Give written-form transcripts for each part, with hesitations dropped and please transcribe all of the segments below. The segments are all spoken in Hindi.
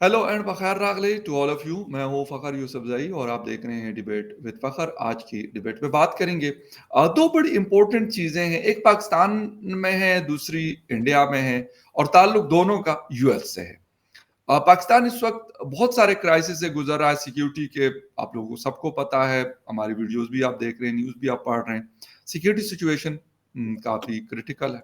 हेलो एंड फ़ख़र रागले टू ऑल ऑफ यू। मैं हूँ फ़ख़र यूसुफ़ज़ई और आप देख रहे हैं डिबेट विद फ़ख़र। आज की डिबेट में बात करेंगे दो बड़ी इम्पोर्टेंट चीज़ें हैं, एक पाकिस्तान में है, दूसरी इंडिया में है और ताल्लुक दोनों का यूएस से है। पाकिस्तान इस वक्त बहुत सारे क्राइसिस से गुजर रहा है सिक्योरिटी के। आप लोगों को सबको पता है, हमारी वीडियोस भी आप देख रहे हैं, न्यूज़ भी आप पढ़ रहे हैं। सिक्योरिटी सिचुएशन काफ़ी क्रिटिकल है।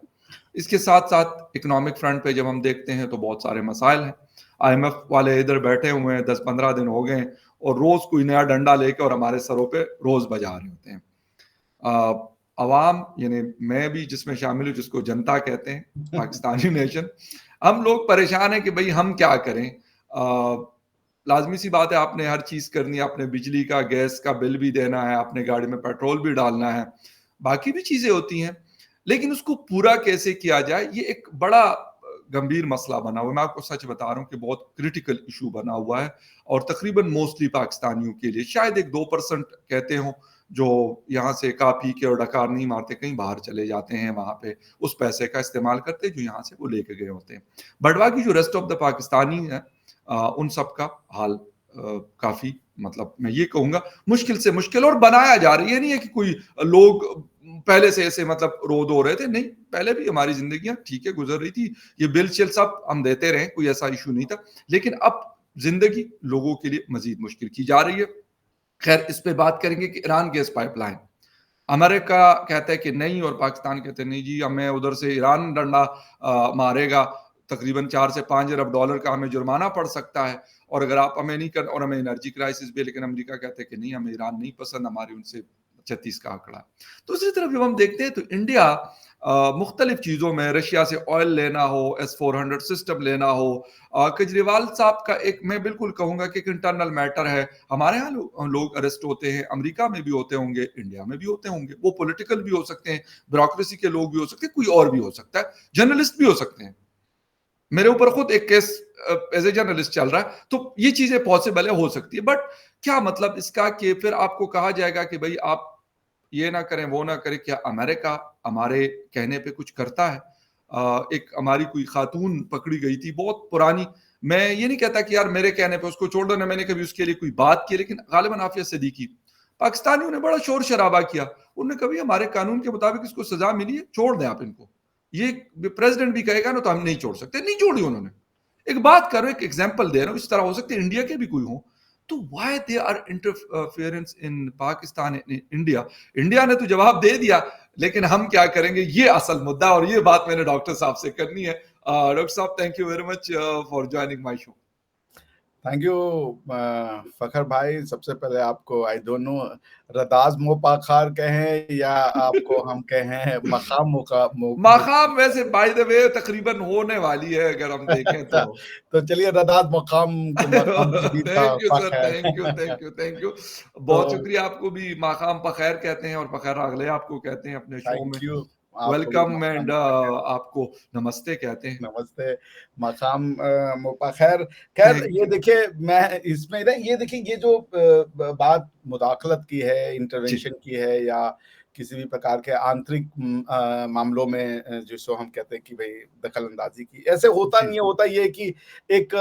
इसके साथ साथ इकोनॉमिक फ्रंट पे जब हम देखते हैं तो बहुत सारे मसाइल हैं। आईएमएफ वाले इधर बैठे हुए हैं, 10-15 दिन हो गए हैं और रोज कोई नया डंडा लेके और हमारे सरों पे रोज बजा रहे होते हैं। अवाम यानी मैं भी जिसमें शामिल हूँ, जिसको जनता कहते हैं, पाकिस्तानी नेशन, हम लोग परेशान हैं कि भाई हम क्या करें। लाजमी सी बात है, आपने हर चीज करनी है, आपने बिजली का गैस का बिल भी देना है, आपने गाड़ी में पेट्रोल भी डालना है, बाकी भी चीजें होती हैं, लेकिन उसको पूरा कैसे किया जाए ये एक बड़ा गंभीर मसला बना हुआ है। मैं आपको सच बता रहा हूँ कि बहुत क्रिटिकल इशू बना हुआ है और तकरीबन मोस्टली पाकिस्तानियों के लिए, शायद एक 2% कहते हो जो यहाँ से का पी के और डकार नहीं मारते, कहीं बाहर चले जाते हैं, वहां पे उस पैसे का इस्तेमाल करते हैं जो यहाँ से वो लेके गए होते हैं। बट बाकी जो रेस्ट ऑफ द पाकिस्तानी है, उन सब का हाल काफी, मतलब मैं ये कहूंगा मुश्किल से मुश्किल, और बनाया जा रही है। नहीं है कि कोई लोग पहले से ऐसे मतलब रो धो रहे थे, नहीं, पहले भी हमारी जिंदगियां ठीक है गुजर रही थी, ये बिल चिल सब हम देते रहे, कोई ऐसा इशू नहीं था, लेकिन अब जिंदगी लोगों के लिए मजीद मुश्किल की जा रही है। खैर, इस पे बात करेंगे कि ईरान गैस पाइपलाइन, अमेरिका कहता है कि नहीं और पाकिस्तान कहते हैं नहीं जी, हमें उधर से ईरान डंडा मारेगा, तकरीबन 4 से 5 अरब डॉलर का हमें जुर्माना पड़ सकता है, और अगर आप हमें नहीं कर, और हमें एनर्जी क्राइसिस भी है, लेकिन अमेरिका कहते हैं कि नहीं, हमें ईरान नहीं पसंद, हमारी उनसे 36 का आंकड़ा। तो दूसरी तरफ जब हम देखते हैं तो इंडिया मुख्तलिफ चीज़ों में, रशिया से ऑयल लेना हो, S-400 सिस्टम लेना हो, केजरीवाल साहब का एक, मैं बिल्कुल कहूंगा कि एक इंटरनल मैटर है। हमारे यहाँ लोग अरेस्ट होते हैं, अमेरिका में भी होते होंगे, इंडिया में भी होते होंगे, वो पॉलिटिकल भी हो सकते हैं, ब्यूरोक्रेसी के लोग भी हो सकते हैं, कोई और भी हो सकता है, जर्नलिस्ट भी हो सकते हैं। मेरे ऊपर खुद एक केस एज ए जर्नलिस्ट चल रहा है, तो ये चीजें पॉसिबल है, हो सकती है। बट क्या मतलब इसका कि फिर आपको कहा जाएगा कि भाई आप ये ना करें, वो ना करें? क्या अमेरिका हमारे कहने पे कुछ करता है? एक हमारी कोई खातून पकड़ी गई थी, बहुत पुरानी, मैं ये नहीं कहता कि यार मेरे कहने पे उसको छोड़ दो ना, मैंने कभी उसके लिए कोई बात की, लेकिन गालिबन आफिया सिद्दीकी, पाकिस्तानियों ने बड़ा शोर शराबा किया, उन्होंने कभी हमारे कानून के मुताबिक इसको सजा मिली है, छोड़ दें आप इनको, ये प्रेसिडेंट भी कहेगा ना तो हम नहीं छोड़ सकते, नहीं छोड़ी उन्होंने। एक बात करो, एक एग्जांपल दे रहा हूं, इस तरह हो सकती है इंडिया के भी कोई हो, तो why they are interference in Pakistan in India? India ने तो जवाब दे दिया, लेकिन हम क्या करेंगे, ये असल मुद्दा, और ये बात मैंने डॉक्टर साहब से करनी है। डॉक्टर साहब, thank you very much for joining my show. Thank you Fakhar भाई। सबसे पहले आपको आई डोंट नो रदाज मोपाखार कहें या आपको हम कहें मकाम मोका मो, मो, माकाम वैसे बाय द वे तकरीबन होने वाली है अगर हम देखें तो। तो चलिए रदाज मकाम के मकाम पे भी था thank you sir, Fakhar. Thank you, thank you, thank you. तो बहुत शुक्रिया, आपको भी माकाम पखैर कहते हैं और पखैर अगले आपको कहते हैं अपने शो में। Thank you. आपको भी वेलकम मकाम एंड पखर। आपको नमस्ते कहते हैं। नमस्ते मकाम मोपा खैर। खैर थैंक ये यू। देखिए, मैं इसमें ना ये देखिए, ये जो बात मुदाखलत की है, जी इंटरवेंशन की है, या किसी भी प्रकार के आंतरिक मामलों में जिसको हम कहते हैं कि भाई दखल अंदाजी की, ऐसे होता जी नहीं है। होता ये है कि एक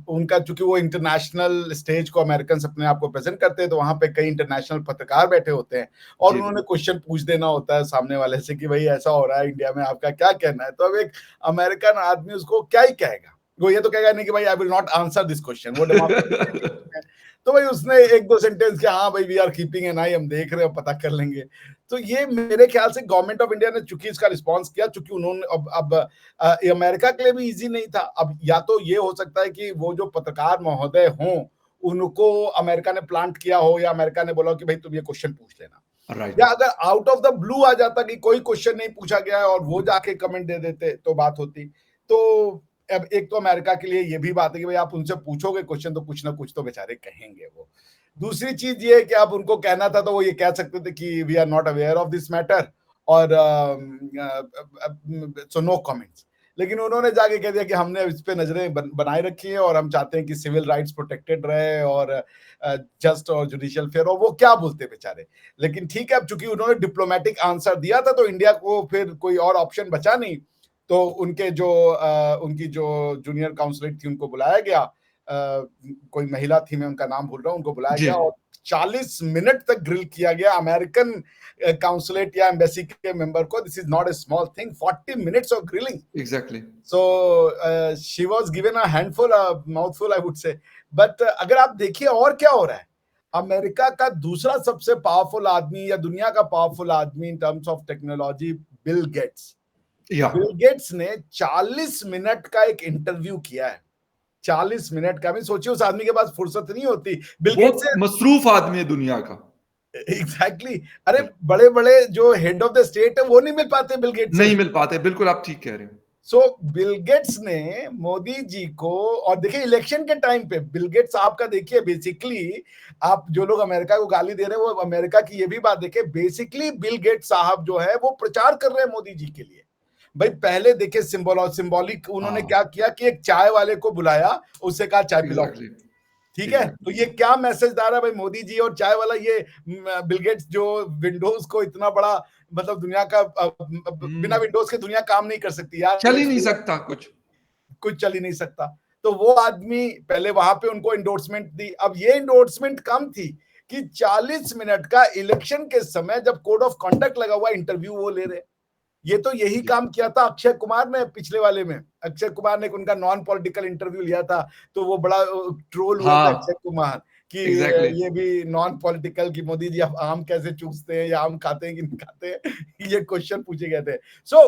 उनका, चूंकि वो इंटरनेशनल स्टेज को अमेरिकन अपने आप को प्रेजेंट करते हैं, तो वहां पे कई इंटरनेशनल पत्रकार बैठे होते हैं और जी उन्होंने क्वेश्चन पूछ देना होता है सामने वाले से कि भाई ऐसा हो रहा है इंडिया में, आपका क्या कहना है। तो अब एक अमेरिकन आदमी उसको क्या ही कहेगा, वो ये तो कहेगा नहीं कि भाई I will not answer this question, वो डेमोक्रेटिक है। तो भाई उसने एक दो सेंटेंस के, हाँ भाई वी आर कीपिंग एन आई, हम देख रहे हैं, पता कर लेंगे। तो ये मेरे ख्याल से गवर्नमेंट ऑफ इंडिया ने चूंकि इसका रिस्पांस किया, चूंकि उन्होंने अब ये अमेरिका के लिए भी इजी नहीं था। अब या तो ये हो सकता है कि वो जो पत्रकार महोदय हों, उनको अमेरिका ने प्लांट किया हो, या अमेरिका ने बोला कि भाई तुम ये क्वेश्चन पूछ लेना, या राइट। अगर आउट ऑफ द ब्लू आ जाता कि कोई क्वेश्चन नहीं पूछा गया है और वो जाके कमेंट दे देते तो बात होती। तो अब एक तो अमेरिका के लिए ये भी बात है कि भाई आप उनसे पूछोगे क्वेश्चन तो कुछ ना कुछ तो बेचारे कहेंगे वो। दूसरी चीज ये है कि आप उनको कहना था तो वो ये कह सकते थे कि we are not aware of this matter, और सो नो कमेंट्स। लेकिन उन्होंने जाके कह दिया कि हमने इस पे नजरें बनाए रखी है और हम चाहते हैं कि सिविल राइट्स प्रोटेक्टेड रहे और जस्ट और जुडिशियल फेयर, और वो क्या बोलते बेचारे। लेकिन ठीक है, अब चूंकि उन्होंने डिप्लोमेटिक आंसर दिया था तो इंडिया को फिर कोई और ऑप्शन बचा नहीं। तो उनके जो उनकी जो जूनियर काउंसलेट थी उनको बुलाया गया, कोई महिला थी, मैं उनका नाम भूल रहा हूँ, उनको बुलाया जी, गया और 40 मिनट तक ग्रिल किया गया अमेरिकन काउंसुलेट या एम्बेसी के मेंबर को। This is not a small thing, 40 minutes of grilling. Exactly. So she was given a handful, a mouthful, I would say. But अगर आप देखिए और क्या हो रहा है, अमेरिका का दूसरा सबसे पावरफुल आदमी या दुनिया का पावरफुल आदमी in terms of technology, Bill Gates. या बिल गेट्स ने 40 मिनट का एक इंटरव्यू किया है। 40 मिनट का। मैं सोचिए उस आदमी के पास फुर्सत नहीं होती। बिल गेट्स बहुत मसरूफ़ आदमी है दुनिया का। एग्जैक्टली अरे जी, बड़े बड़े जो हेड ऑफ द स्टेट है वो नहीं मिल पाते बिल गेट्स से। नहीं मिल पाते, बिल्कुल आप ठीक कह रहे हो। सो बिल गेट्स ने मोदी जी को, और देखिए इलेक्शन के टाइम पे बिल गेट्स साहब का देखिए, बेसिकली आप जो लोग अमेरिका को गाली दे रहे हैं वो अमेरिका की ये भी बात देखिए, बेसिकली बिल गेट्स साहब जो है वो प्रचार कर रहे हैं मोदी जी के लिए। भाई पहले देखिए सिंबॉलिक उन्होंने हाँ, क्या किया कि एक चाय वाले को बुलाया, उससे कहा चाय पिलाओ। एग्ज़ैक्टली, ठीक है, तो एग्ज़ैक्टली। ये क्या मैसेज डाल रहा है भाई मोदी जी और चाय वाला, ये बिल गेट्स जो विंडोज को इतना बड़ा, मतलब दुनिया का बिना हुँ, विंडोज के दुनिया काम नहीं कर सकती यार, चल ही नहीं सकता कुछ। कुछ चल ही नहीं सकता। तो वो आदमी पहले वहां पे उनको इंडोर्समेंट दी। अब ये इंडोर्समेंट कम थी कि 40 मिनट का इलेक्शन के समय जब कोड ऑफ कंडक्ट लगा हुआ इंटरव्यू वो ले रहे। ये तो यही जी, काम किया था अक्षय कुमार ने पिछले वाले में। अक्षय कुमार ने उनका नॉन पॉलिटिकल इंटरव्यू लिया था, तो वो बड़ा ट्रोल हुए थे अक्षय हाँ, कुमार कि एग्ज़ैक्टली। ये भी नॉन पॉलिटिकल कि मोदी जी आप आम कैसे चूसते हैं या आम खाते हैं कि नहीं खाते हैं, ये क्वेश्चन पूछे गए थे। सो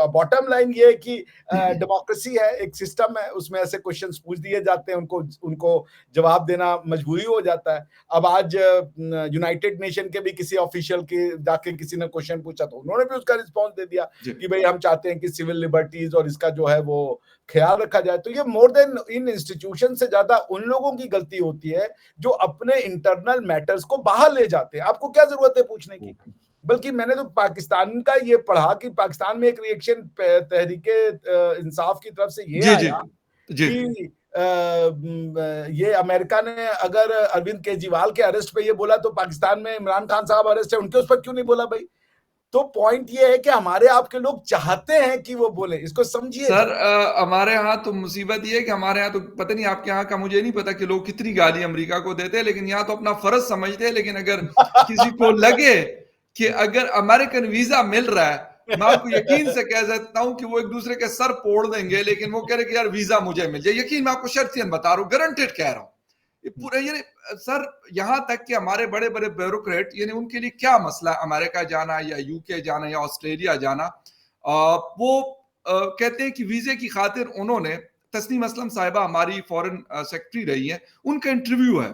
बॉटम लाइन ये है कि डेमोक्रेसी है, एक सिस्टम है, उसमें ऐसे क्वेश्चंस पूछ दिए जाते हैं, उनको उनको जवाब देना मजबूरी हो जाता है। अब आज यूनाइटेड नेशन के भी किसी ऑफिशियल के जाके किसी ने क्वेश्चन पूछा तो उन्होंने भी उसका रिस्पॉन्स दे दिया जी, कि भाई हम चाहते हैं कि सिविल लिबर्टीज और इसका जो है वो ख्याल रखा जाए। तो ये मोर देन इन इंस्टीट्यूशन से ज्यादा उन लोगों की गलती होती है जो अपने इंटरनल मैटर्स को बाहर ले जाते हैं। आपको क्या जरूरत है पूछने की? ओके। बल्कि मैंने तो पाकिस्तान का ये पढ़ा कि पाकिस्तान में एक रिएक्शन तहरीके इंसाफ की तरफ से ये जी, जी, आया जी। कि ये अमेरिका ने अगर अरविंद केजरीवाल के अरेस्ट पे ये बोला तो पाकिस्तान में इमरान खान साहब अरेस्ट है, उनके उस पर क्यों नहीं बोला भाई? तो पॉइंट ये है कि हमारे आपके लोग चाहते हैं कि वो बोले, इसको समझिए सर जरा। हमारे यहाँ तो मुसीबत ये है कि हमारे यहाँ तो पता नहीं आपके यहाँ का मुझे नहीं पता कि लोग कितनी गाली अमेरिका को देते हैं, लेकिन यहाँ तो अपना फर्ज समझते हैं। लेकिन अगर किसी को लगे कि अगर अमेरिकन वीजा मिल रहा है, मैं आपको यकीन से कह सकता हूँ कि वो एक दूसरे के सर फोड़ देंगे, लेकिन वो कह रहे कि यार वीजा मुझे मिल जाए। यकीन, मैं आपको शर्तियन बता रहा हूँ, गारंटेड कह रहा हूँ। ये पूरा ये सर, यहाँ तक कि हमारे बड़े बड़े ब्यूरोक्रेट, यानी उनके लिए क्या मसला है अमेरिका जाना या यूके जाना या ऑस्ट्रेलिया जाना। वो कहते हैं कि वीजे की खातिर उन्होंने, तस्नीम असलम साहिबा हमारी फॉरेन सेक्रेटरी रही हैं, उनका इंटरव्यू है,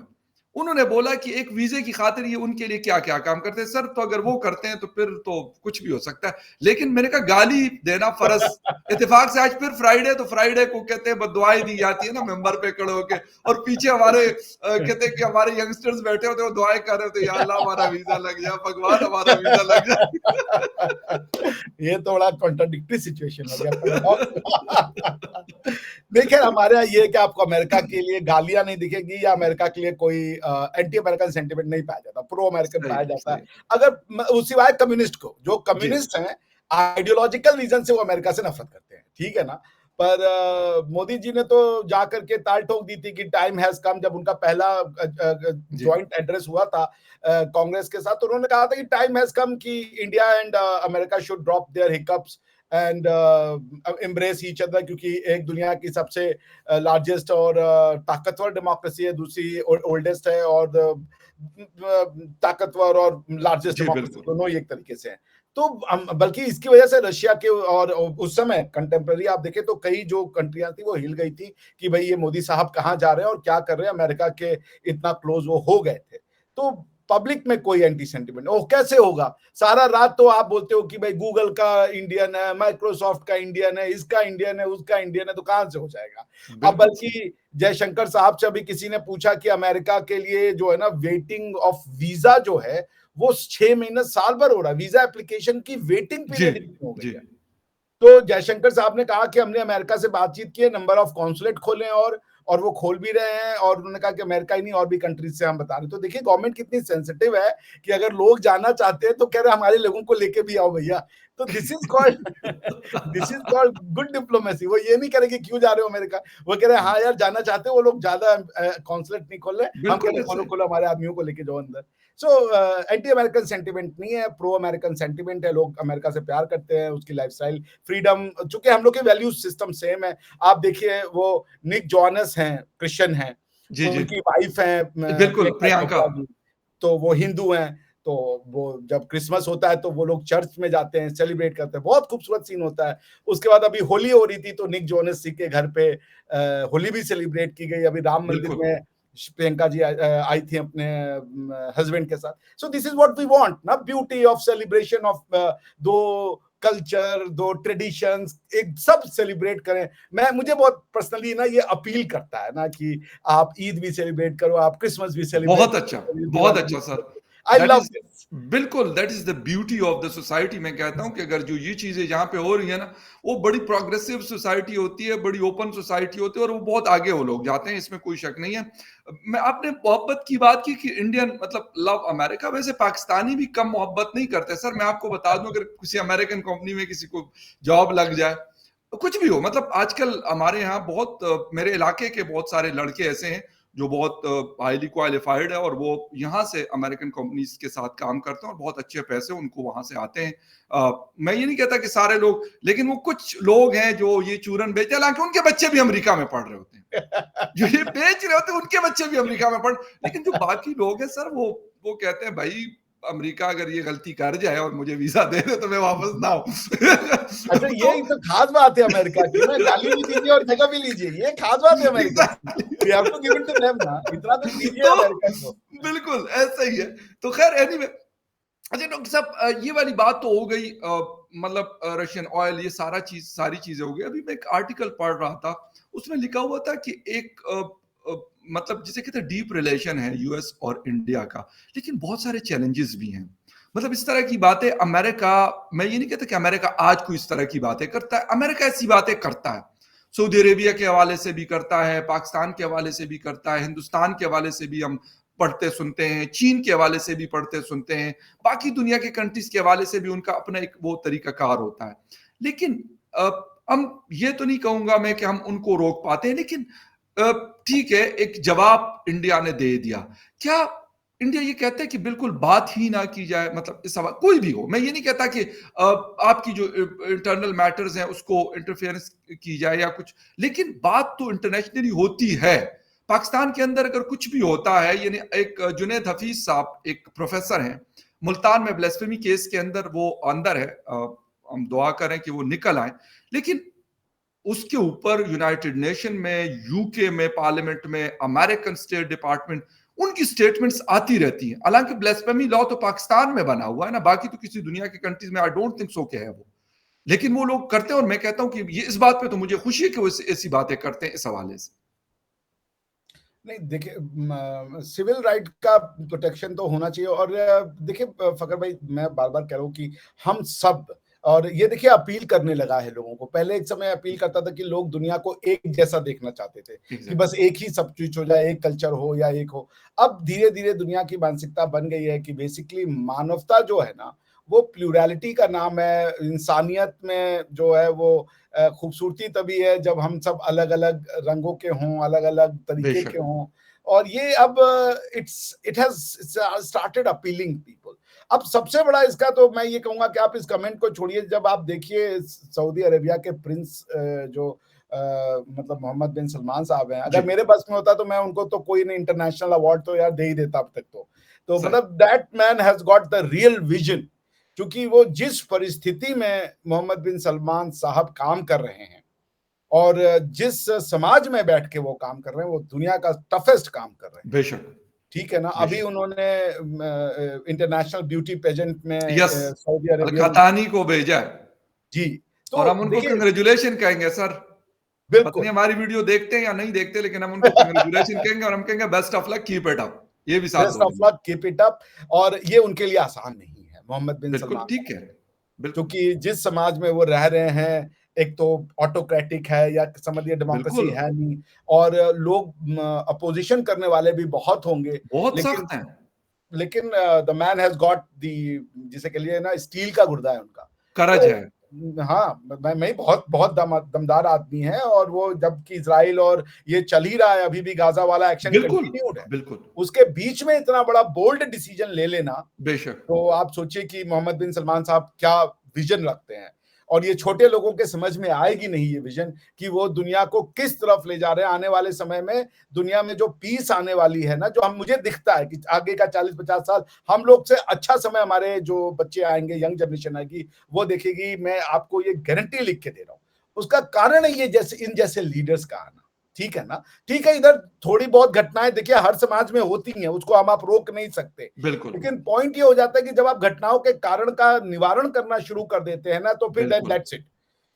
उन्होंने बोला कि एक वीजे की खातिर ये उनके लिए क्या क्या काम करते हैं। सर तो अगर वो करते हैं तो फिर तो कुछ भी हो सकता है। लेकिन मैंने कहा गाली देना फर्ज। इत्तेफाक से आज फिर फ्राइडे, तो फ्राइडे को कहते हैं बदुआएं दी जाती है ना मेंबर पे खड़े होके, और पीछे हमारे कहते हैं कि हमारे यंगस्टर्स बैठे होते हैं, वो दुआएं कर रहे होते हैं, या अल्लाह हमारा वीजा लग जाए, भगवान हमारा वीजा लग जाए। ये तो बड़ा कॉन्ट्राडिक्टरी सिचुएशन हो गया, पैराडॉक्स। देखिए हमारे यहाँ ये है कि आपको अमेरिका के लिए गालियां नहीं दिखेगी या अमेरिका के लिए कोई एंटी अमेरिकन सेंटिमेंट नहीं पाया जाता, प्रो अमेरिकन सही, पाया जाता है। सही। अगर सिवाय कम्युनिस्ट को, जो जी, कम्युनिस्ट हैं आइडियोलॉजिकल रीजन से वो अमेरिका से नफरत करते हैं, ठीक है ना। पर मोदी जी ने तो जाकर के ताल ठोक दी थी कि टाइम हैज कम, जब उनका पहला जी, ज्वाइंट एड्रेस हुआ था कांग्रेस के साथ, तो उन्होंने कहा था कि टाइम हैज कम कि India and America should drop their hiccups and embrace each other, क्योंकि एक दुनिया की सबसे लार्जेस्ट और ताकतवर डेमोक्रेसी है, दूसरी ओल्डेस्ट है, और ताकतवर और लार्जेस्ट जी, डेमोक्रेसी बिल्कुल। दोनों ही एक तरीके से हैं। तो बल्कि इसकी वजह से रशिया के और उस समय कंटेम्प्रेरी आप देखें तो कई जो कंट्रियां थी वो हिल गई थी कि भाई ये मोदी साहब कहाँ जा रहे हैं और क्या कर रहे हैं, अमेरिका के इतना क्लोज वो हो गए थे। तो पब्लिक में कोई एंटी सेंटिमेंट ओ कैसे होगा? सारा रात तो आप बोलते हो कि भाई गूगल का इंडियन है, माइक्रोसॉफ्ट का इंडियन है, इसका इंडियन है, उसका इंडियन है, तो कहां से हो जाएगा? अब बिल्कुल सही। बल्कि जयशंकर साहब से अभी किसी ने पूछा कि अमेरिका के लिए जो है ना वेटिंग ऑफ वीजा जो है वो 6 महीने साल भर हो रहा है, वीजा एप्लीकेशन की वेटिंग जी, पीरियड इतनी हो गई जी। है। तो जयशंकर साहब ने कहा कि हमने अमेरिका से बातचीत की है, नंबर ऑफ कॉन्सुलेट खोले और वो खोल भी रहे हैं, और उन्होंने कहा कि अमेरिका ही नहीं और भी कंट्रीज से हम बता रहे हैं। तो देखिए गवर्नमेंट कितनी सेंसिटिव है कि अगर लोग जाना चाहते हैं तो कह रहे हमारे लोगों को लेके भी आओ भैया। तो this is called good diplomacy. वो ये नहीं करेंगे क्यों जा रहे हो अमेरिका, वो कह रहे हैं हाँ यार जाना चाहते हो, वो लोग ज्यादा कॉन्सुलेट नहीं खोल रहे, हम कह बिल्कुल रहे ऐसा खोलो ही। खोलो, हमारे आदमियों को लेके जाओ अंदर। सो एंटी अमेरिकन सेंटिमेंट नहीं है, प्रो अमेरिकन सेंटिमेंट है। लोग अमेरिका से प्यार करते हैं, उसकी लाइफस्टाइल, फ्रीडम, चूंकि हम लोग के वैल्यू सिस्टम सेम है। आप देखिए वो निक जॉनस हैं, क्रिश्चियन हैं, जी, जी। उनकी वाइफ है बिल्कुल, प्रियंका प्रियंका। चोपड़ा जी, तो वो हिंदू हैं। तो वो जब क्रिसमस होता है तो वो लोग चर्च में जाते हैं, सेलिब्रेट करते हैं, बहुत खूबसूरत सीन होता है। उसके बाद अभी होली हो रही थी तो निक जोनस जी के घर पे होली भी सेलिब्रेट की गई। अभी राम मंदिर बिल्कुल। में प्रियंका जी आई थी अपने हस्बैंड के साथ। So this is what we want ना, ब्यूटी ऑफ सेलिब्रेशन ऑफ दो कल्चर, दो ट्रेडिशंस, एक सब सेलिब्रेट करें। मुझे बहुत पर्सनली ना ये अपील करता है ना कि आप ईद भी सेलिब्रेट करो, आप क्रिसमस भी सेलिब्रेट करो, बहुत दिवाली भी अच्छा sir. Celebrate. I that love is this. बिल्कुल, that is the beauty of the society. मैं कहता हूँ कि अगर जो ये चीज़ें जहाँ पे हो रही है ना, वो बड़ी प्रोग्रेसिव सोसाइटी होती है, बड़ी ओपन सोसाइटी होती है और वो बहुत आगे वो लोग जाते हैं, इसमें कोई शक नहीं है। मैं आपने मोहब्बत की बात की कि इंडियन मतलब लव अमेरिका, वैसे पाकिस्तानी भी कम मोहब्बत नहीं करते। सर मैं आपको बता दूँ, अगर किसी अमेरिकन कंपनी में किसी को जॉब लग जाए, तो कुछ भी हो, मतलब आजकल हमारे यहाँ बहुत मेरे इलाके के बहुत सारे लड़के ऐसे हैं जो बहुत हाईली क्वालिफाइड है और वो यहाँ से अमेरिकन कंपनीज के साथ काम करते हैं और बहुत अच्छे पैसे उनको वहां से आते हैं। मैं ये नहीं कहता कि सारे लोग, लेकिन वो कुछ लोग हैं जो ये चूरन बेचते हैं, हालांकि उनके बच्चे भी अमेरिका में पढ़ रहे होते हैं। जो ये बेच रहे होते हैं उनके बच्चे भी अमेरिका में पढ़, लेकिन जो बाकी लोग हैं सर, वो कहते हैं भाई अमेरिका अगर ये गलती कर जाए और मुझे वीजा दे दे तो मैं वापस ना अच्छा, आऊं। ये तो खास बात है अमेरिका की ना, गाली भी दीजिए और जगह भी लीजिए, ये खास बात है अमेरिका की। We have to give it to them ना, इतना तो दीजिए तो अमेरिका को। बिल्कुल ऐसा ही है। तो खैर एनीवे, अच्छा डॉक्टर साहब, ये वाली बात तो हो गई, मतलब रशियन ऑयल, ये सारी चीजें हो गई। अभी मैं एक आर्टिकल पढ़ रहा था, उसमें लिखा हुआ था कि एक मतलब जिसे कहते हैं डीप रिलेशन है यूएस और इंडिया का, लेकिन बहुत सारे चैलेंजेस भी हैं। मतलब इस तरह की बातें अमेरिका, मैं ये नहीं कहता कि अमेरिका आज कोई इस तरह की बातें करता है, अमेरिका ऐसी बातें करता है। सऊदी अरेबिया के हवाले से भी करता है, पाकिस्तान के हवाले से भी करता है, हिंदुस्तान के हवाले से भी हम पढ़ते सुनते हैं, चीन के हवाले से भी पढ़ते सुनते हैं, बाकी दुनिया के कंट्रीज के हवाले से भी उनका अपना एक वो तरीकाकार होता है। लेकिन हम ये तो नहीं कहूंगा मैं कि हम उनको रोक पाते हैं, लेकिन ठीक है, एक जवाब इंडिया ने दे दिया। क्या इंडिया ये कहता है कि बिल्कुल बात ही ना की जाए, मतलब इस सवाल कोई भी हो, मैं ये नहीं कहता कि आपकी जो इंटरनल मैटर्स हैं उसको इंटरफेरेंस की जाए या कुछ, लेकिन बात तो इंटरनेशनली होती है। पाकिस्तान के अंदर अगर कुछ भी होता है, यानी एक जुनेद हफीज साहब एक प्रोफेसर हैं, मुल्तान में ब्लेस्फेमी केस के अंदर वो अंदर है, हम दुआ करें कि वो निकल आए, लेकिन उसके ऊपर यूनाइटेड नेशन में, यूके में, पार्लियामेंट में, अमेरिकन स्टेट डिपार्टमेंट, उनकी स्टेटमेंट्स आती रहती हैं। हालांकि ब्लेस्फेमी लॉ तो पाकिस्तान में बना हुआ है ना, बाकी तो किसी दुनिया के कंट्रीज में आई डोंट थिंक सो क्या है वो, लेकिन वो लोग करते हैं और मैं कहता हूं कि ये इस बात पे तो मुझे खुशी है कि वो ऐसी बातें करते हैं इस हवाले से। नहीं देखिए, सिविल राइट का प्रोटेक्शन तो होना चाहिए। और देखिए फकर भाई, मैं बार बार कह रहा हूँ कि हम सब, और ये देखिए अपील करने लगा है लोगों को। पहले एक समय अपील करता था कि लोग दुनिया को एक जैसा देखना चाहते थे, कि एग्जैक्ट। बस एक ही सब कुछ हो जाए, एक कल्चर हो या एक हो। अब धीरे धीरे दुनिया की मानसिकता बन गई है कि बेसिकली मानवता जो है ना, वो प्लूरैलिटी का नाम है। इंसानियत में जो है वो खूबसूरती तभी है जब हम सब अलग अलग रंगों के हों, अलग अलग तरीके के बेशक। हों। और ये अब it has started appealing people. अब सबसे बड़ा इसका तो मैं ये कहूंगा कि आप इस कमेंट को छोड़िए, जब आप देखिए सऊदी अरेबिया के प्रिंस जो मतलब मोहम्मद बिन सलमान साहब हैं, जी। अगर मेरे बस में होता तो मैं उनको तो कोई नहीं, इंटरनेशनल अवार्ड तो यार दे ही देता अब तक। तो सही। मतलब that man has got the real vision. क्योंकि वो जिस परिस्थिति में मोहम्मद बिन सलमान साहब काम कर रहे हैं और जिस समाज में बैठ के वो काम कर रहे हैं, वो दुनिया का टफेस्ट काम कर रहे हैं। बेशक। ठीक है ना, अभी बेशक। उन्होंने इंटरनेशनल ब्यूटी पेजेंट में यस। सऊदी अल अरेबियन। खतानी को भेजा है जी। और तो हम उनको देखिए, कंग्रेचुलेशन कहेंगे सर। पत्नी बिल्कुल हमारी वीडियो देखते हैं या नहीं देखते, लेकिन हम उनको कंग्रेचुलेशन कहेंगे और हम कहेंगे best of luck, keep it up, ये भी साथ बेस्ट ऑफ बोलेंगे। Luck, keep it up. और ये उनके लिए आसान नहीं है, मोहम्मद बिन बिल्कुल सलमान ठीक साहब, है। बिल्कुल। क्योंकि जिस समाज में वो रह रहे हैं, एक तो ऑटोक्रेटिक है या समझिए डेमोक्रेसी बिल्कुल। है नहीं। और लोग अपोजिशन करने वाले भी बहुत होंगे। बहुत लेकिन सख्त हैं। लेकिन the man has got the, जिसे कह लिए ना, स्टील का गुर्दा है उनका। करज तो है। हाँ, मैं बहुत बहुत दमदार आदमी है, और वो जबकि इज़राइल और ये चल ही रहा है, अभी भी गाज़ा वाला एक्शन बिल्कुल, कंटिन्यूड है। बिल्कुल, उसके बीच में इतना बड़ा बोल्ड डिसीजन ले लेना, बेशक, तो आप सोचिए कि मोहम्मद बिन सलमान साहब क्या विजन रखते हैं। और ये छोटे लोगों के समझ में आएगी नहीं ये विजन, कि वो दुनिया को किस तरफ ले जा रहे हैं। आने वाले समय में दुनिया में जो पीस आने वाली है ना, जो हम मुझे दिखता है कि आगे का 40-50 साल हम लोग से अच्छा समय हमारे जो बच्चे आएँगे, यंग जनरेशन आएगी, वो देखेगी। मैं आपको ये गारंटी लिख के दे रहा हूँ। उसका कारण है ये जैसे इन जैसे लीडर्स का आना। ठीक है ना? ठीक है, इधर थोड़ी बहुत घटनाएँ देखिए हर समाज में होती हैं, उसको हम आप रोक नहीं सकते। बिल्कुल, लेकिन पॉइंट ये हो जाता है कि जब आप घटनाओं के कारण का निवारण करना शुरू कर देते हैं ना, तो फिर देन बिल्कुल, दैट्स इट।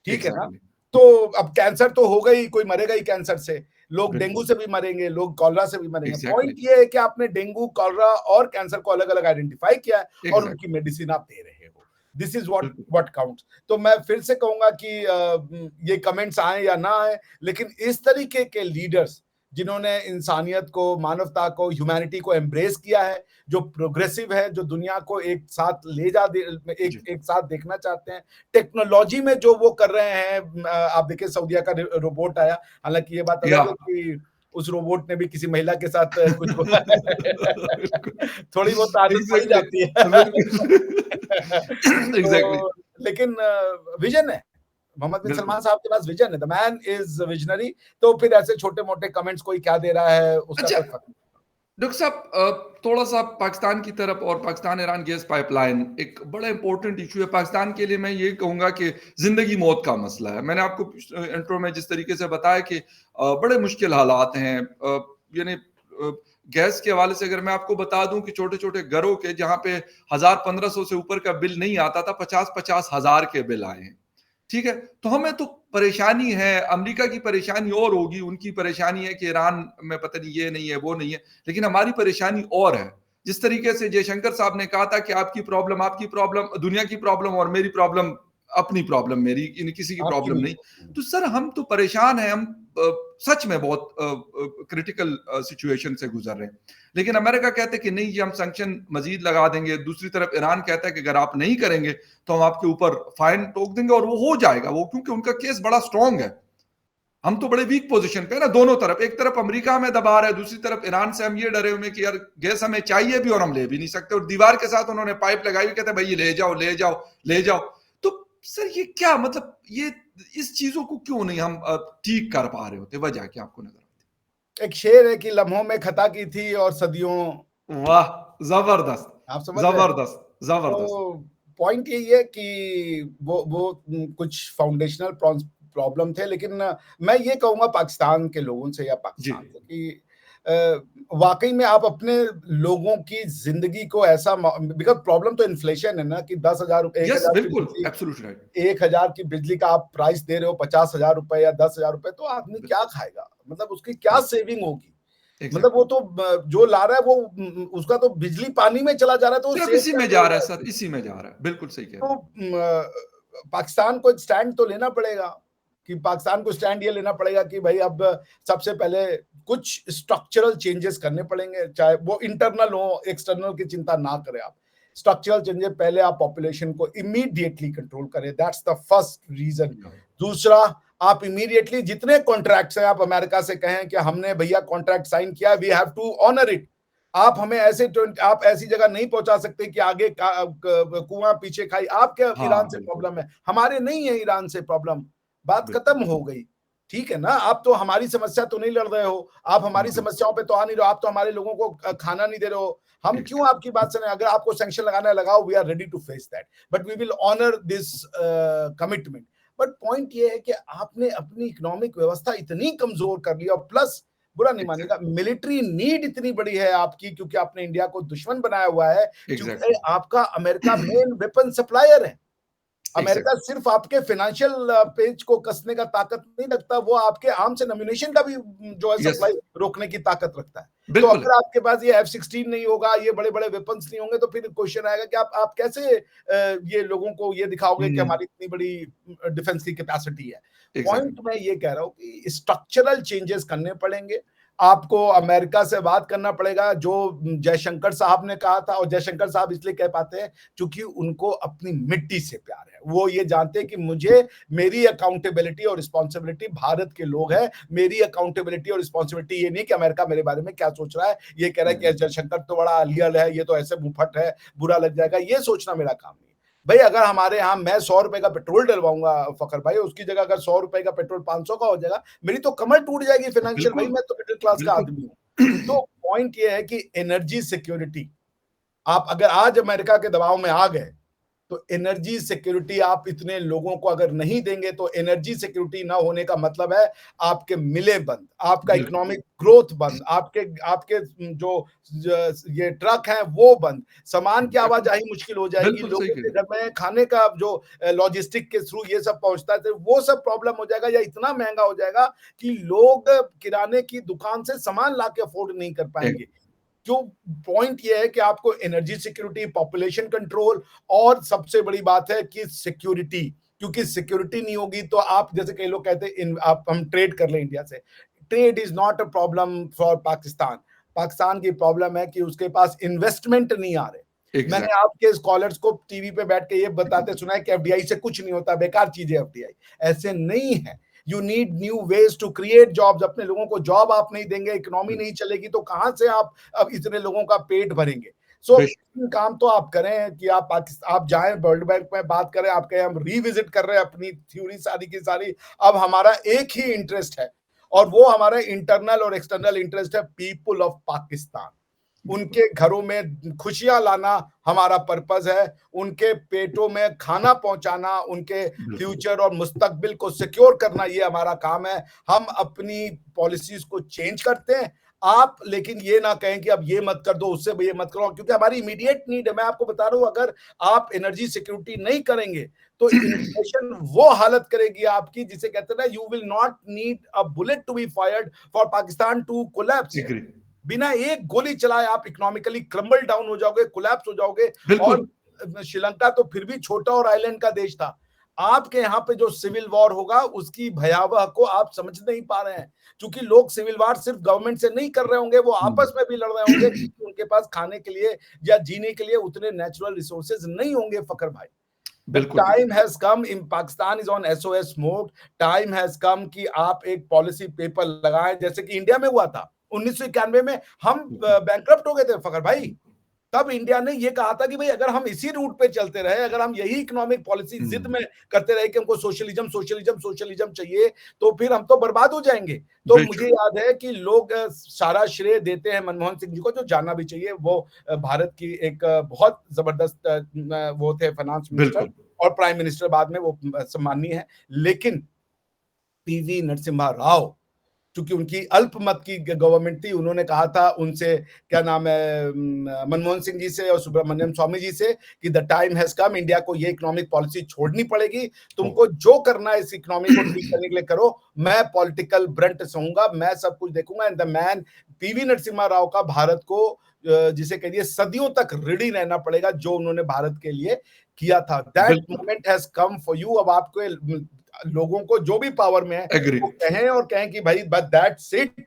ठीक है ना? एग्ज़ैक्टली, तो अब कैंसर तो होगा ही, कोई मरेगा ही कैंसर से। लोग डेंगू बिल्कुल, से भी मरेंगे, लोग कॉलरा से भी मरेंगे। एग्ज़ैक्टली, पॉइंट ये है कि आपने डेंगू, कॉलरा और कैंसर को अलग-अलग आइडेंटिफाई किया है और उनकी एग्ज़ैक्टली, मेडिसिन आप दे रहे हो। दिस इज़ व्हाट बिल्कुल। What counts. तो मैं फिर से कहूँगा कि ये कमेंट्स आएँ या ना आएँ, लेकिन इस तरीके के लीडर्स जिन्होंने इंसानियत को, मानवता को, ह्यूमैनिटी को एम्ब्रेस किया है, जो प्रोग्रेसिव है, जो दुनिया को एक साथ ले जा दे एक जी, एक साथ देखना चाहते हैं। टेक्नोलॉजी में जो वो कर रहे हैं, आप देखिए सऊदीया का रोबोट आया। हालाँकि ये बात या अलग है कि उस रोबोट ने भी किसी महिला के साथ कुछ बिल्कुल, थोड़ी बहुत आदत पड़ ही एग्ज़ैक्टली, जाती है। बिल्कुल, एग्ज़ैक्टली, तो लेकिन विज़न है। मोहम्मद बिन बिल्कुल। सलमान साहब के पास विज़न है। The man is visionary. तो फिर ऐसे छोटे-मोटे कमेंट्स कोई क्या दे रहा है, उसका अच्छा, कोई फ़र्क नहीं। डॉक्टर साहब थोड़ा-सा पाकिस्तान की तरफ और पाकिस्तान-ईरान गैस पाइपलाइन एक बड़ा इम्पोर्टेंट इश्यू है। पाकिस्तान के लिए मैं ये कहूँगा कि ज़िंदगी-मौत का मसला है। मैंने आपको इंट्रो में जिस तरीके से बताया कि बड़े मुश्किल हालात हैं। यानी गैस के हवाले से अगर मैं आपको बता दूँ कि छोटे-छोटे घरों के जहाँ पे 1000-1500 से ऊपर का बिल नहीं आता था, 50-50 हज़ार के बिल आए हैं। ठीक है? तो हमें तो परेशानी है, अमेरिका की परेशानी और होगी, उनकी परेशानी है कि ईरान में पता नहीं ये नहीं है, वो नहीं है, लेकिन हमारी परेशानी और है। जिस तरीके से जयशंकर साहब ने कहा था कि आपकी प्रॉब्लम दुनिया की प्रॉब्लम और मेरी प्रॉब्लम अपनी प्रॉब्लम मेरी, इन किसी की आपकी प्रॉब्लम नहीं नहीं। होगी। तो सर हम तो परेशान हैं, हम सच में बहुत क्रिटिकल सिचुएशन से गुज़र रहे हैं। लेकिन अमेरिका कहते हैं कि नहीं जी हम सैंक्शन मज़ीद लगा देंगे, दूसरी तरफ ईरान कहता है कि अगर आप नहीं करेंगे तो हम आपके ऊपर फाइन ठोक देंगे और वो हो जाएगा वो क्योंकि उनका केस बड़ा स्ट्रांग है। हम तो बड़े वीक पोजीशन पे है ना दोनों तरफ। एक तरफ अमेरिका हमें दबा रहा है, दूसरी तरफ ईरान से हम ये डरे हुए हैं कि यार गैस हमें चाहिए भी और हम ले भी नहीं सकते और दीवार के साथ उन्होंने पाइप लगाई हुई कहते हैं भाई ले जाओ, ले जाओ, ले जाओ। तो सर ये क्या मतलब ये इस चीज़ों को क्यों नहीं हम ठीक कर पा रहे होते? वजह क्या आपको नज़र आती एक शेर है कि लम्हों में खता की थी और सदियों। है? वाह! ज़बरदस्त, आप समझ रहे हैं? ज़बरदस्त, ज़बरदस्त। तो पॉइंट यही है कि वो कुछ फाउंडेशनल प्रॉब्लम थे, लेकिन मैं ये कहूँगा पाकिस्तान के लोगों से या जी। पाकिस्तान से कि वाक़ई में आप अपने लोगों की ज़िंदगी को ऐसा म बिकॉज़ प्रॉब्लम तो इन्फ्लेशन है ना, कि 10,000 रुपए यस 1,000 की बिल्कुल, बिजली एब्सोल्यूटली राइट। 1,000 की बिजली का आप प्राइस दे रहे हो, 50,000 रुपए या 10,000 रुपए, तो आदमी बिल्कुल, क्या खाएगा? मतलब उसकी क्या राइट, सेविंग होगी? मतलब वो एग्ज़ैक्टली। तो जो ला रहा है वो उसका तो बिजली पानी में चला जा रहा है, तो वो सिर्फ सेव इसी में कैसे जा होगा? रहा है सर, इसी में जा रहा है। बिल्कुल सही कह रहे तो हैं। पाकिस्तान को एक स्टैंड तो लेना पड़ेगा, कि पाकिस्तान को स्टैंड ये लेना पड़ेगा कि भाई अब सबसे पहले कुछ स्ट्रक्चरल चेंजेस करने पड़ेंगे, चाहे वो इंटरनल हो, एक्सटर्नल की चिंता ना करें आप। स्ट्रक्चरल चेंजेस पहले आप पॉपुलेशन को इमीडिएटली कंट्रोल करें, दैट्स द फर्स्ट रीजन। या दूसरा, आप इमीडिएटली जितने कॉन्ट्रैक्ट्स हैं, आप अमेरिका से कहें कि हमने भैया कॉन्ट्रैक्ट साइन किया, we have to honour it. आप हमें आप ऐसी जगह नहीं पहुंचा सकते कि आगे कुआं पीछे खाई। आपके ईरान हाँ, से बिल्कुल, प्रॉब्लम है, हमारे नहीं है ईरान से प्रॉब्लम। बात बिल्कुल, खत्म हो गई। ठीक है ना? आप तो हमारी समस्या तो नहीं लड़ रहे हो, आप हमारी बिल्कुल, समस्याओं पे तो आ नहीं रहे हो, आप तो हमारे लोगों को खाना नहीं दे रहे हो। हम क्यों एग्ज़ैक्टली, आपकी बात सुने? अगर आपको सैंक्शन लगाना है लगाओ, we are ready to face that, but we will honour this commitment. But point ये है कि आपने अपनी इकोनॉमिक व्यवस्था इतनी कमजोर कर ली, और प्लस बुरा नहीं मानिएगा, एग्ज़ैक्टली, मिलिट्री नीड इतनी बड़ी है आपकी, क्योंकि आपने इंडिया को दुश्मन बनाया हुआ है। चूंकि एग्ज़ैक्टली, आपका अमेरिका मेन वेपन सप्लायर है। अमेरिका एग्ज़ैक्टली, सिर्फ आपके फाइनेंशियल पेज को कसने का ताकत नहीं रखता, वो आपके आर्म्स एंड एम्यूनिशन का भी जो है यस, सप्लाई रोकने की ताकत रखता है। तो बिल्कुल। अगर आपके पास ये F-16 नहीं होगा, ये बड़े-बड़े वेपन्स नहीं होंगे, तो फिर क्वेश्चन आएगा कि आप कैसे ये लोगों को ये दिखाओगे कि हुँ, हमारी इतनी बड़ी डिफेंस की कैपेसिटी है। एग्ज़ैक्टली, पॉइंट मैं ये कह रहा हूँ कि स्ट्रक्चरल चेंजेस करने पड़ेंगे। आपको अमेरिका से बात करना पड़ेगा, जो जयशंकर साहब ने कहा था, और जयशंकर साहब इसलिए कह पाते हैं क्योंकि उनको अपनी मिट्टी से प्यार है। वो ये जानते हैं कि मुझे मेरी अकाउंटेबिलिटी और रिस्पॉन्सिबिलिटी भारत के लोग हैं। मेरी अकाउंटेबिलिटी और रिस्पॉन्सिबिलिटी ये नहीं कि अमेरिका मेरे बारे में क्या सोच रहा है, ये कह रहा है कि जयशंकर तो बड़ा अलियल है, ये तो ऐसे मुंहफट है, बुरा लग जाएगा, ये सोचना मेरा काम नहीं है। भाई अगर हमारे यहाँ मैं 100 रुपए का पेट्रोल डलवाऊंगा फखर भाई, उसकी जगह अगर 100 रुपए का पेट्रोल 500 का हो जाएगा, मेरी तो कमर टूट जाएगी फाइनेंशियल। भाई बिल्कुल, मैं तो मिडिल क्लास का बिल्कुल। आदमी हूँ। तो पॉइंट ये है कि एनर्जी सिक्योरिटी, आप अगर आज अमेरिका के दबाव में आ गए, तो एनर्जी सिक्योरिटी आप इतने लोगों को अगर नहीं देंगे, तो एनर्जी सिक्योरिटी ना होने का मतलब है आपके मिलें बंद, आपका बिल्कुल, इकोनॉमिक ग्रोथ बंद, आपके आपके ये ट्रक हैं वो बंद, सामान की एग्ज़ैक्टली, आवाजाही मुश्किल हो जाएगी, बिल्कुल सही लोगों कह के रहे घर में खाने का जो लॉजिस्टिक के थ्रू ये सब पहुंचता है, वो सब प्रॉब्लम हो जाएगा, या इतना महंगा हो जाएगा कि लोग किराने की दुकान से सामान ला के अफोर्ड नहीं कर हैं। पाएंगे। जो पॉइंट ये है कि आपको एनर्जी सिक्योरिटी, पॉपुलेशन कंट्रोल, और सबसे बड़ी बात है कि सिक्योरिटी, क्योंकि सिक्योरिटी नहीं होगी तो आप, जैसे कई लोग कहते हैं आप हम ट्रेड कर लें इंडिया से, trade is not a problem for Pakistan. Pakistan की प्रॉब्लम है कि उसके पास इन्वेस्टमेंट नहीं आ रहे। मैंने एग्ज़ैक्टली, आपके स्कॉलर्स को टीवी पे बैठ के ये बताते सुना है कि एफडीआई से कुछ नहीं होता, बेकार चीज है एफडीआई। ऐसे नहीं है। You need new ways to create jobs. अपने लोगों को जॉब आप नहीं देंगे, इकोनॉमी नहीं चलेगी, तो कहां से आप अब इतने लोगों का पेट भरेंगे। सो बेशक, काम तो आप करें कि आप पाकिस्तान, आप जाएं वर्ल्ड बैंक में बात करें, आप कहें हम रिविजिट कर रहे हैं अपनी थ्योरी सारी की सारी। अब हमारा एक ही इंटरेस्ट है, और वो हमारा इंटरनल और एक्सटर्नल इंटरेस्ट है पीपुल ऑफ पाकिस्तान। बिल्कुल, उनके घरों में खुशियां लाना हमारा पर्पस है, उनके पेटों में खाना पहुंचाना, उनके बिल्कुल, फ्यूचर और मुस्तकबिल को सिक्योर करना, ये हमारा काम है। हम अपनी पॉलिसीज को चेंज करते हैं, आप लेकिन ये ना कहें कि अब ये मत कर दो, उससे ये मत करो, क्योंकि हमारी इमीडिएट नीड है। मैं आपको बता रहा हूं, अगर आप एनर्जी सिक्योरिटी नहीं करेंगे तो इन्फ्लेशन वो हालत करेगी आपकी, जिसे कहते हैं ना, you will not need a bullet to be fired for Pakistan to collapse. Agree, बिना एक गोली चलाए आप इकोनॉमिकली क्रम्बल डाउन हो जाओगे, कोलैप्स हो जाओगे। बिल्कुल, और श्रीलंका तो फिर भी छोटा और आइलैंड का देश था। आपके यहाँ पे जो सिविल वॉर होगा उसकी भयावह को आप समझ नहीं पा रहे हैं, क्योंकि लोग सिविल वॉर सिर्फ गवर्नमेंट से नहीं कर रहे होंगे, वो आपस हुँ, में भी लड़ रहे होंगे, क्योंकि उनके पास खाने के लिए या जीने के लिए उतने नेचुरल रिसोर्सेज नहीं होंगे फकर भाई। द बिल्कुल, time has come, in Pakistan is on SOS mode. Time has come कि आप एक पॉलिसी पेपर लगाएं, जैसे कि इंडिया में हुआ था 1991 में। हम बिल्कुल, बैंकरप्ट हो गए थे फखर भाई। तब इंडिया ने ये कहा था कि भाई अगर हम इसी रूट पे चलते रहे, अगर हम यही इकोनॉमिक पॉलिसी जिद हुँ, में करते रहे कि हमको सोशलिज्म सोशलिज्म सोशलिज्म चाहिए, तो फिर हम तो बर्बाद हो जाएंगे। तो मुझे बेशक, याद है कि लोग सारा श्रेय देते हैं मनमोहन सिंह जी को, जो जानना भी चाहिए। वो भारत की एक बहुत जबरदस्त वो थे फाइनेंस मिनिस्टर, बिल्कुल, और प्राइम मिनिस्टर बाद में वो सम्मानीय है। लेकिन पीवी नरसिम्हा राव, चूंकि उनकी अल्पमत की गवर्नमेंट थी, उन्होंने कहा था उनसे, क्या नाम है, मनमोहन सिंह जी से और सुब्रमण्यम स्वामी जी से, कि the time has come, India को ये इकोनॉमिक पॉलिसी छोड़नी पड़ेगी। ओह! तुमको जो करना है इस इकोनॉमी को ठीक करने के लिए करो, मैं पॉलिटिकल ब्रंट सहूंगा, मैं सब कुछ देखूंगा। And the man PV Narasimha Rao का भारत को जिसे कहिए सदियों तक ऋणी रहना पड़ेगा, जो उन्होंने भारत के लिए किया था। दैट बिल्कुल, moment has come for you. अब आपको लोगों को जो भी पावर में है एग्री, वो कहें, और कहें कि भाई बट दैट्स इट,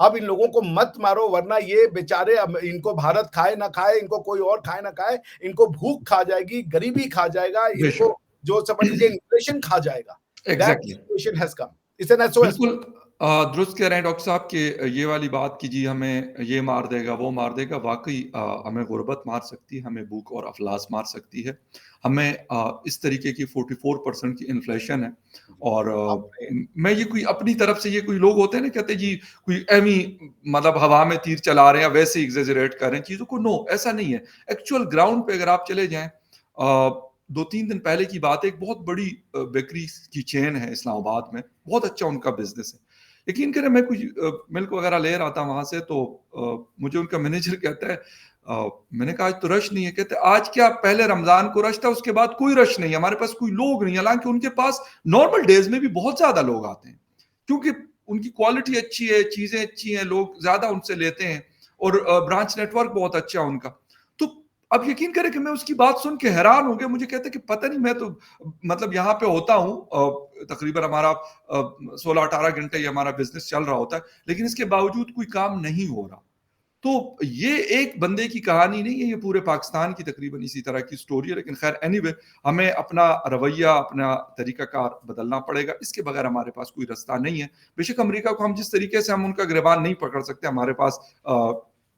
अब इन लोगों को मत मारो, वरना ये बेचारे, अब इनको भारत खाए ना खाए, इनको कोई और खाए ना खाए, इनको भूख खा जाएगी, गरीबी खा जाएगा, बेशक, इनको जो समझ लीजिए इन्फ्लेशन खा जाएगा। That exactly. Situation has come, it's an SOS बिल्कुल मोड। दुरुस्त कह रहे हैं डॉक्टर साहब कि ये वाली बात कि जी हमें ये मार देगा, वो मार देगा, वाक़ई हमें गुर्बत मार सकती है, हमें भूख और अफ़लास मार सकती है। हमें इस तरीके की 44% की इन्फ्लेशन है और आपने मैं ये कोई अपनी तरफ से ये कोई लोग होते हैं ना कहते हैं जी कोई एवी मतलब हवा में तीर चला रहे हैं या वैसे एग्ज़ैजरेट कर रहे हैं चीज़ों को, नो ऐसा नहीं है। एक्चुअल ग्राउंड पे अगर आप चले जाएँ 2-3 दिन पहले की बात है, एक बहुत बड़ी बेकरी की चेन है इस्लामाबाद में, बहुत अच्छा उनका बिज़नेस है। यकीन करें मैं कुछ मिल्क वगैरह ले रहा था वहाँ से तो मुझे उनका मैनेजर कहता है मैंने कहा आज तो रश नहीं है, कहते आज क्या पहले रमज़ान को रश था उसके बाद कोई रश नहीं है, हमारे पास कोई लोग नहीं है। हालाँकि उनके पास नॉर्मल डेज़ में भी बहुत ज़्यादा लोग आते हैं, क्योंकि उनकी क्वालिटी अच्छी है, चीज़ें अच्छी हैं, लोग ज़्यादा उनसे लेते हैं। और ब्रांच नेटवर्क बहुत अच्छा है उनका। तो अब यकीन करें कि मैं उसकी बात सुन के हैरान हो गया। मुझे कहते कि पता नहीं, मैं तो मतलब यहाँ पे होता हूँ तकरीबन हमारा 16-18 घंटे ही हमारा बिजनेस चल रहा होता है, लेकिन इसके बावजूद कोई काम नहीं हो रहा। तो ये एक बंदे की कहानी नहीं है, ये पूरे पाकिस्तान की तकरीबन इसी तरह की स्टोरी है। लेकिन खैर एनीवे, हमें अपना रवैया, अपना तरीकाकार बदलना पड़ेगा, इसके बगैर हमारे पास कोई रास्ता नहीं है। बेशक अमेरिका को हम जिस तरीके से हम उनका गिरबान नहीं पकड़ सकते, हमारे पास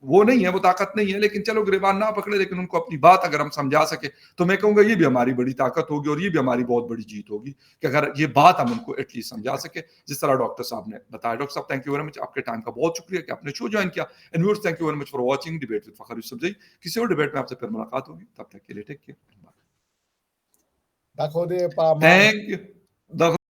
वो नहीं है, वो ताकत नहीं है, लेकिन चलो गिरबान ना पकड़े, लेकिन उनको अपनी बात अगर हम समझा सके, तो मैं कहूंगा ये भी हमारी बड़ी ताकत होगी और ये भी हमारी बहुत बड़ी जीत होगी कि अगर ये बात हम उनको एटलीस्ट समझा सके, जिस तरह डॉक्टर साहब ने बताया। डॉक्टर साहब, थैंक यू वेरी मच, आपके टाइम का बहुत शुक्रिया कि आपने शो ज्वाइन किया। And viewers, thank you very much for watching debate with Fakhar Yousafzai. किसी और डिबेट में आपसे फिर मुलाकात होगी, तब तक के लिए take care. Da khode pa ma thank you.